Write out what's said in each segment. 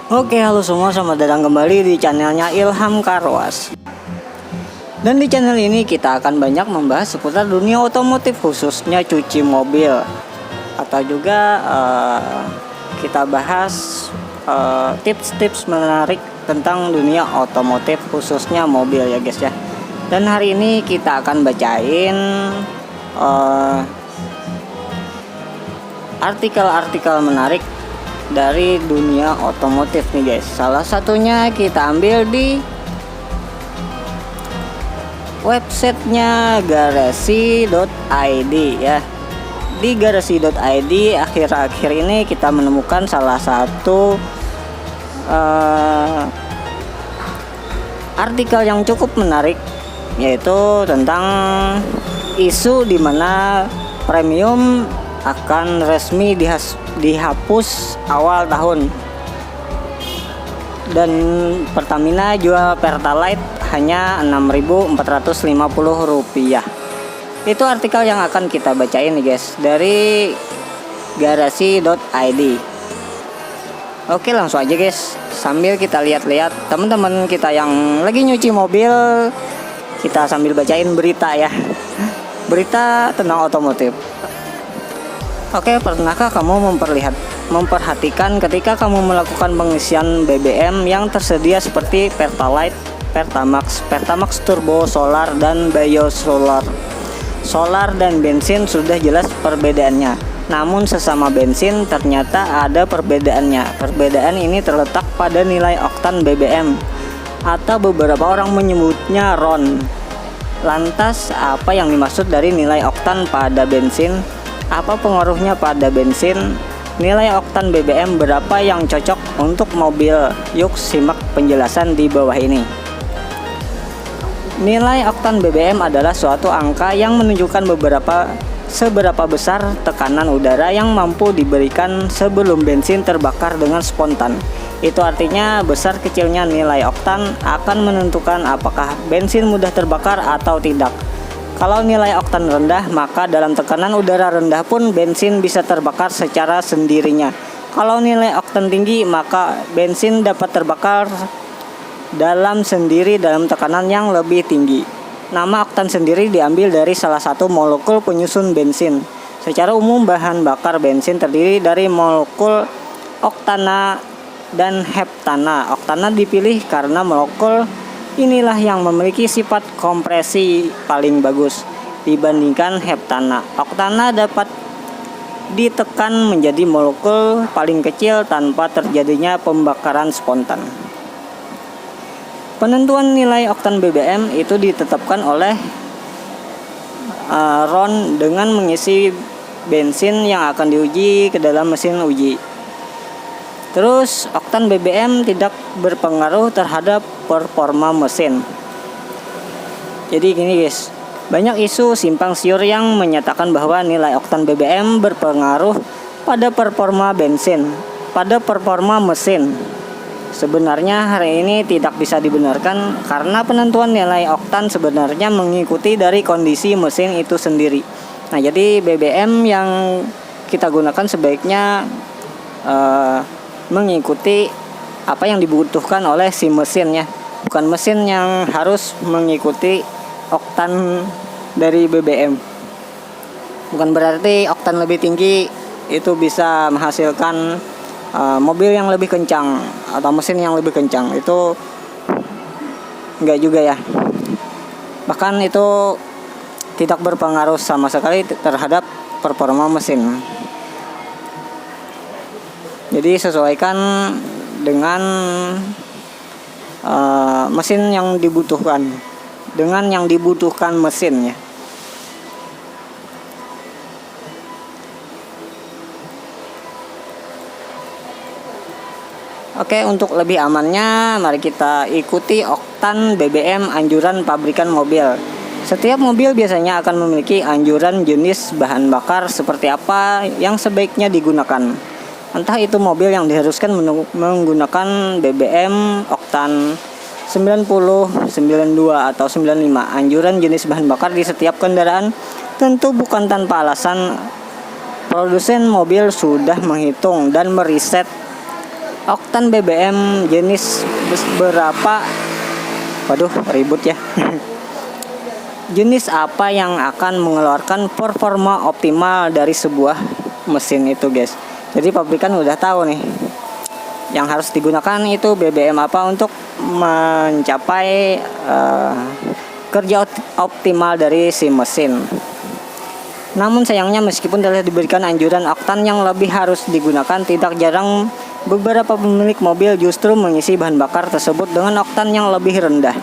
Oke, halo semua, selamat datang kembali di channelnya Ilham Karwas. Dan di channel ini kita akan banyak membahas seputar dunia otomotif, khususnya cuci mobil. Atau juga kita bahas tips-tips menarik tentang dunia otomotif, khususnya mobil ya guys ya. Dan hari ini kita akan bacain artikel-artikel menarik dari dunia otomotif nih guys. Salah satunya kita ambil di websitenya garasi.id ya. Di garasi.id akhir-akhir ini kita menemukan salah satu artikel yang cukup menarik, yaitu tentang isu di mana premium akan resmi dihapus awal tahun, dan Pertamina jual Pertalite hanya Rp6.450. Itu artikel yang akan kita bacain nih guys, dari garasi.id. Oke, langsung aja guys, sambil kita lihat-lihat teman-teman kita yang lagi nyuci mobil, kita sambil bacain berita ya, berita tentang otomotif. Oke, pernahkah kamu memperhatikan ketika kamu melakukan pengisian BBM yang tersedia seperti Pertalite, Pertamax Turbo, Solar, dan Biosolar? Solar dan bensin sudah jelas perbedaannya, namun sesama bensin ternyata ada perbedaannya. Perbedaan ini terletak pada nilai oktan BBM, atau beberapa orang menyebutnya RON. Lantas, apa yang dimaksud dari nilai oktan pada bensin? Apa pengaruhnya pada bensin? Nilai oktan BBM berapa yang cocok untuk mobil? Yuk simak penjelasan di bawah ini. Nilai oktan BBM adalah suatu angka yang menunjukkan seberapa besar tekanan udara yang mampu diberikan sebelum bensin terbakar dengan spontan. Itu artinya besar kecilnya nilai oktan akan menentukan apakah bensin mudah terbakar atau tidak. Kalau nilai oktan rendah, maka dalam tekanan udara rendah pun bensin bisa terbakar secara sendirinya. Kalau nilai oktan tinggi, maka bensin dapat terbakar dalam tekanan yang lebih tinggi. Nama oktan sendiri diambil dari salah satu molekul penyusun bensin. Secara umum, bahan bakar bensin terdiri dari molekul oktana dan heptana. Oktana dipilih karena molekul inilah yang memiliki sifat kompresi paling bagus dibandingkan heptana. Oktana dapat ditekan menjadi molekul paling kecil tanpa terjadinya pembakaran spontan. Penentuan nilai oktan BBM itu ditetapkan oleh RON dengan mengisi bensin yang akan diuji ke dalam mesin uji. Terus, oktan BBM tidak berpengaruh terhadap performa mesin. Jadi gini guys, banyak isu simpang siur yang menyatakan bahwa nilai oktan BBM berpengaruh pada performa mesin. Sebenarnya hari ini tidak bisa dibenarkan, karena penentuan nilai oktan sebenarnya mengikuti dari kondisi mesin itu sendiri. Nah, jadi BBM yang kita gunakan sebaiknya mengikuti apa yang dibutuhkan oleh si mesinnya, bukan mesin yang harus mengikuti oktan dari BBM. Bukan berarti oktan lebih tinggi itu bisa menghasilkan mobil yang lebih kencang atau mesin yang lebih kencang. Itu enggak juga ya. Bahkan itu tidak berpengaruh sama sekali terhadap performa mesin. Jadi sesuaikan dengan mesin yang dibutuhkan, dengan yang dibutuhkan mesinnya. Oke, untuk lebih amannya, mari kita ikuti oktan BBM anjuran pabrikan mobil. Setiap mobil biasanya akan memiliki anjuran jenis bahan bakar seperti apa yang sebaiknya digunakan. Entah itu mobil yang diharuskan menggunakan BBM oktan 90, 92, atau 95. Anjuran jenis bahan bakar di setiap kendaraan tentu bukan tanpa alasan. Produsen mobil sudah menghitung dan meriset oktan BBM jenis berapa, waduh ribut ya. Jenis apa yang akan mengeluarkan performa optimal dari sebuah mesin itu guys. Jadi pabrikan udah tahu nih yang harus digunakan itu BBM apa untuk mencapai kerja optimal dari si mesin. Namun sayangnya meskipun telah diberikan anjuran oktan yang lebih harus digunakan, tidak jarang beberapa pemilik mobil justru mengisi bahan bakar tersebut dengan oktan yang lebih rendah.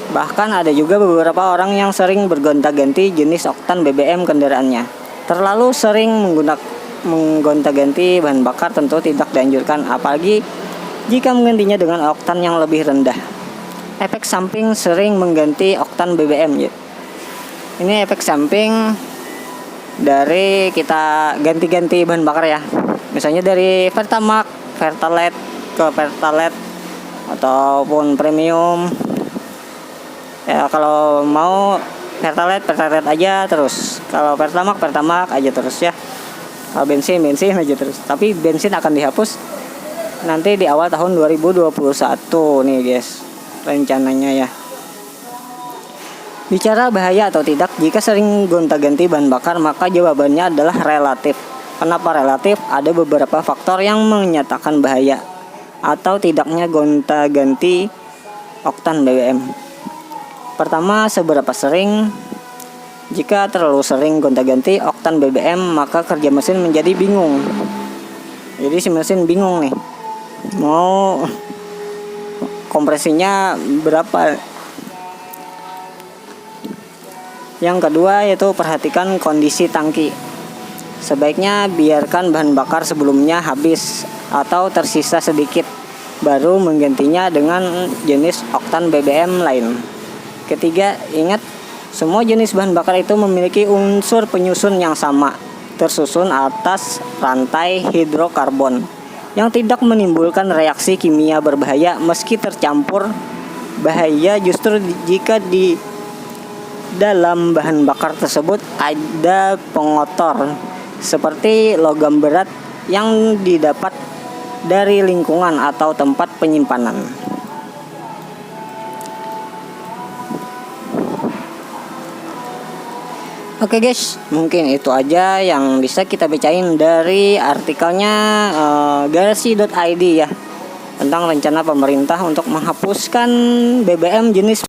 Bahkan ada juga beberapa orang yang sering bergonta-ganti jenis oktan BBM kendaraannya. Terlalu sering menggonta-ganti bahan bakar tentu tidak dianjurkan, apalagi jika menggantinya dengan oktan yang lebih rendah. Efek samping sering mengganti oktan BBM ya. Ini efek samping dari kita ganti-ganti bahan bakar ya. Misalnya dari Pertamax, Pertalite ke Pertalite ataupun premium. Ya kalau mau Pertalite aja terus. Kalau Pertamax aja terus ya. Kalau bensin aja terus. Tapi bensin akan dihapus nanti di awal tahun 2021 nih guys. Rencananya ya. Bicara bahaya atau tidak, jika sering gonta-ganti bahan bakar, maka jawabannya adalah relatif. Kenapa relatif? Ada beberapa faktor yang menyatakan bahaya atau tidaknya gonta-ganti oktan BBM. Pertama, seberapa sering. Jika terlalu sering gonta-ganti oktan BBM, maka kerja mesin menjadi bingung. Jadi si mesin bingung nih, mau kompresinya berapa. Yang kedua yaitu perhatikan kondisi tangki. Sebaiknya biarkan bahan bakar sebelumnya habis atau tersisa sedikit, baru menggantinya dengan jenis oktan BBM lain. Ketiga, ingat semua jenis bahan bakar itu memiliki unsur penyusun yang sama, tersusun atas rantai hidrokarbon yang tidak menimbulkan reaksi kimia berbahaya. Meski tercampur bahaya justru jika di dalam bahan bakar tersebut ada pengotor seperti logam berat yang didapat dari lingkungan atau tempat penyimpanan. Oke guys, mungkin itu aja yang bisa kita bacain dari artikelnya garasi.id ya, tentang rencana pemerintah untuk menghapuskan BBM jenis